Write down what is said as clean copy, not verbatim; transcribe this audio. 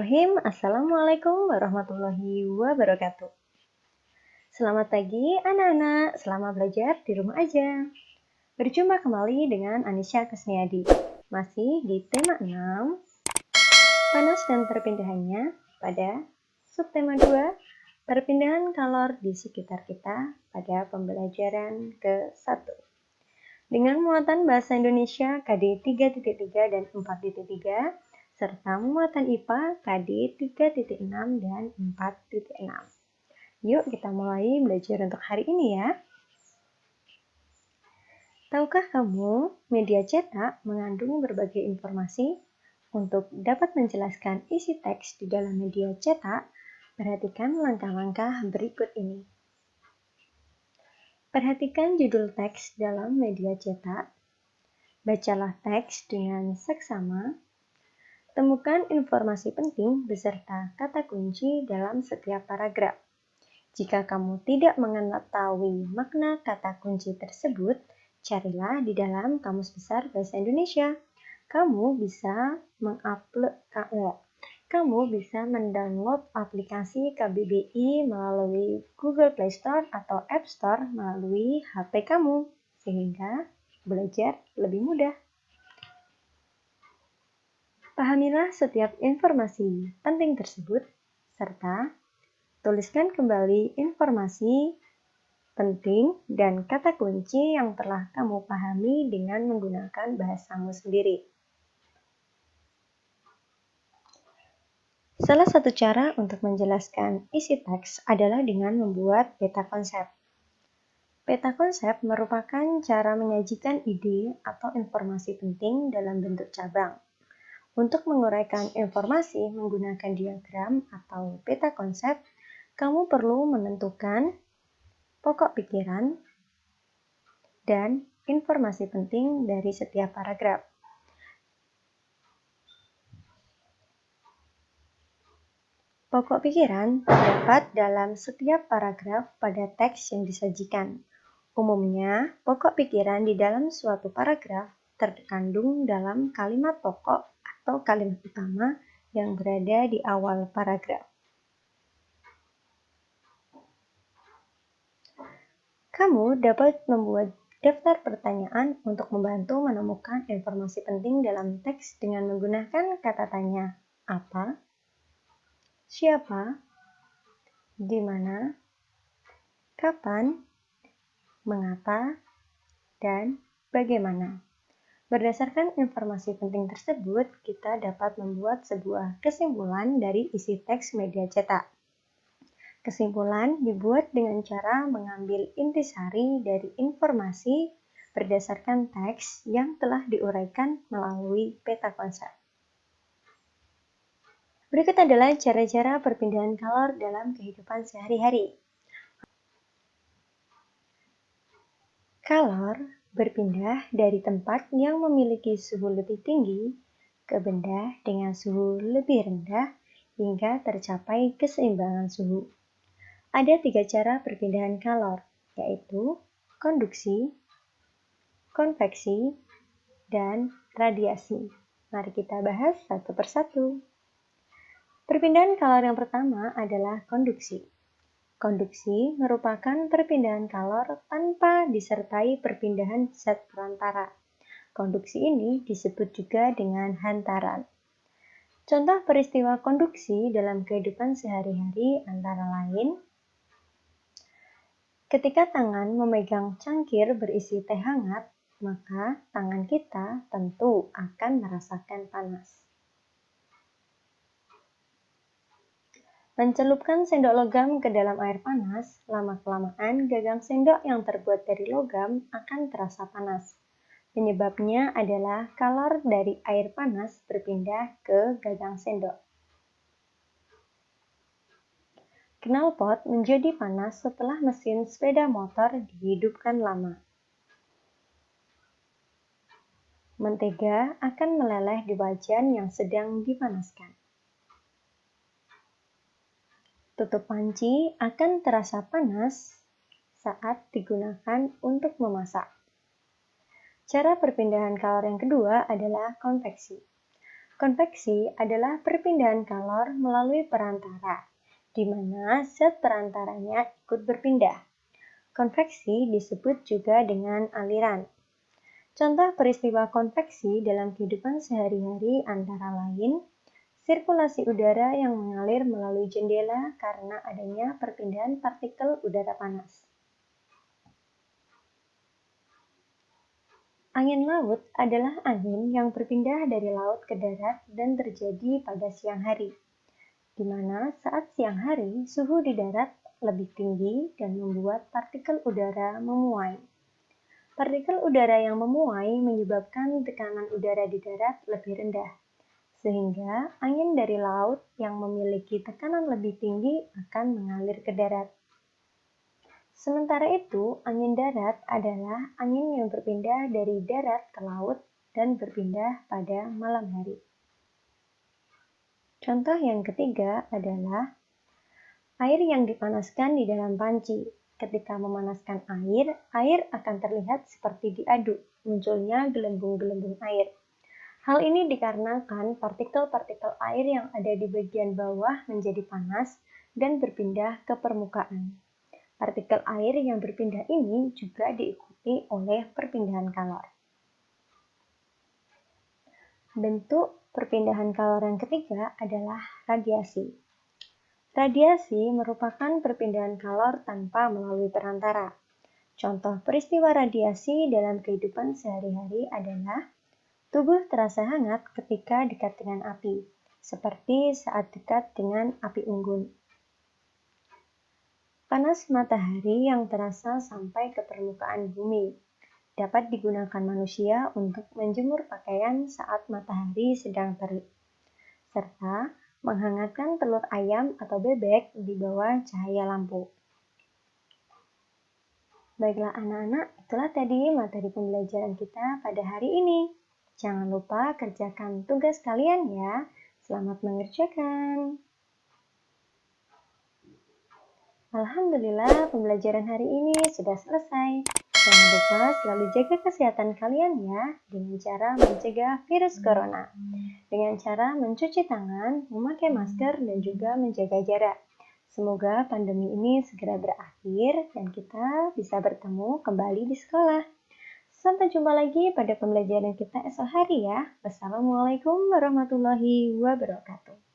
Bismillahirrahmanirrahim. Assalamualaikum warahmatullahi wabarakatuh. Selamat pagi anak-anak, selamat belajar di rumah aja. Berjumpa kembali dengan Anisha Kusniadi. Masih di tema 6, panas dan perpindahannya pada subtema 2, perpindahan kalor di sekitar kita pada pembelajaran ke-1. Dengan muatan bahasa Indonesia KD 3.3 dan 4.3, serta muatan IPA KD 3.6 dan 4.6. Yuk kita mulai belajar untuk hari ini ya. Tahukah kamu, media cetak mengandung berbagai informasi? Untuk dapat menjelaskan isi teks di dalam media cetak, perhatikan langkah-langkah berikut ini. Perhatikan judul teks dalam media cetak. Bacalah teks dengan seksama. Temukan informasi penting beserta kata kunci dalam setiap paragraf. Jika kamu tidak mengetahui makna kata kunci tersebut, carilah di dalam Kamus Besar Bahasa Indonesia. Kamu bisa mendownload aplikasi KBBI melalui Google Play Store atau App Store melalui HP kamu, sehingga belajar lebih mudah. Pahamilah setiap informasi penting tersebut, serta tuliskan kembali informasi penting dan kata kunci yang telah kamu pahami dengan menggunakan bahasamu sendiri. Salah satu cara untuk menjelaskan isi teks adalah dengan membuat peta konsep. Peta konsep merupakan cara menyajikan ide atau informasi penting dalam bentuk cabang. Untuk menguraikan informasi menggunakan diagram atau peta konsep, kamu perlu menentukan pokok pikiran dan informasi penting dari setiap paragraf. Pokok pikiran terdapat dalam setiap paragraf pada teks yang disajikan. Umumnya, pokok pikiran di dalam suatu paragraf terkandung dalam kalimat pokok atau kalimat utama yang berada di awal paragraf. Kamu dapat membuat daftar pertanyaan untuk membantu menemukan informasi penting dalam teks dengan menggunakan kata tanya apa, siapa, di mana, kapan, mengapa, dan bagaimana. Berdasarkan informasi penting tersebut, kita dapat membuat sebuah kesimpulan dari isi teks media cetak. Kesimpulan dibuat dengan cara mengambil intisari dari informasi berdasarkan teks yang telah diuraikan melalui peta konsep. Berikut adalah cara-cara perpindahan kalor dalam kehidupan sehari-hari. Kalor berpindah dari tempat yang memiliki suhu lebih tinggi ke benda dengan suhu lebih rendah hingga tercapai keseimbangan suhu. Ada 3 cara perpindahan kalor, yaitu konduksi, konveksi, dan radiasi. Mari kita bahas satu persatu. Perpindahan kalor yang pertama adalah konduksi. Konduksi merupakan perpindahan kalor tanpa disertai perpindahan zat perantara. Konduksi ini disebut juga dengan hantaran. Contoh peristiwa konduksi dalam kehidupan sehari-hari antara lain, ketika tangan memegang cangkir berisi teh hangat, maka tangan kita tentu akan merasakan panas. Mencelupkan sendok logam ke dalam air panas, lama-kelamaan gagang sendok yang terbuat dari logam akan terasa panas. Penyebabnya adalah kalor dari air panas berpindah ke gagang sendok. Knalpot menjadi panas setelah mesin sepeda motor dihidupkan lama. Mentega akan meleleh di wajan yang sedang dipanaskan. Tutup panci akan terasa panas saat digunakan untuk memasak. Cara perpindahan kalor yang kedua adalah konveksi. Konveksi adalah perpindahan kalor melalui perantara, di mana zat perantaranya ikut berpindah. Konveksi disebut juga dengan aliran. Contoh peristiwa konveksi dalam kehidupan sehari-hari antara lain, sirkulasi udara yang mengalir melalui jendela karena adanya perpindahan partikel udara panas. Angin laut adalah angin yang berpindah dari laut ke darat dan terjadi pada siang hari, di mana saat siang hari suhu di darat lebih tinggi dan membuat partikel udara memuai. Partikel udara yang memuai menyebabkan tekanan udara di darat lebih rendah, sehingga angin dari laut yang memiliki tekanan lebih tinggi akan mengalir ke darat. Sementara itu, angin darat adalah angin yang berpindah dari darat ke laut dan berpindah pada malam hari. Contoh yang ketiga adalah air yang dipanaskan di dalam panci. Ketika memanaskan air, air akan terlihat seperti diaduk, munculnya gelembung-gelembung air. Hal ini dikarenakan partikel-partikel air yang ada di bagian bawah menjadi panas dan berpindah ke permukaan. Partikel air yang berpindah ini juga diikuti oleh perpindahan kalor. Bentuk perpindahan kalor yang ketiga adalah radiasi. Radiasi merupakan perpindahan kalor tanpa melalui perantara. Contoh peristiwa radiasi dalam kehidupan sehari-hari adalah tubuh terasa hangat ketika dekat dengan api, seperti saat dekat dengan api unggun. Panas matahari yang terasa sampai ke permukaan bumi dapat digunakan manusia untuk menjemur pakaian saat matahari sedang terik, serta menghangatkan telur ayam atau bebek di bawah cahaya lampu. Baiklah anak-anak, itulah tadi materi pembelajaran kita pada hari ini. Jangan lupa kerjakan tugas kalian ya. Selamat mengerjakan. Alhamdulillah, pembelajaran hari ini sudah selesai. Jangan lupa selalu jaga kesehatan kalian ya, dengan cara mencegah virus corona. Dengan cara mencuci tangan, memakai masker, dan juga menjaga jarak. Semoga pandemi ini segera berakhir dan kita bisa bertemu kembali di sekolah. Sampai jumpa lagi pada pembelajaran kita esok hari ya. Wassalamualaikum warahmatullahi wabarakatuh.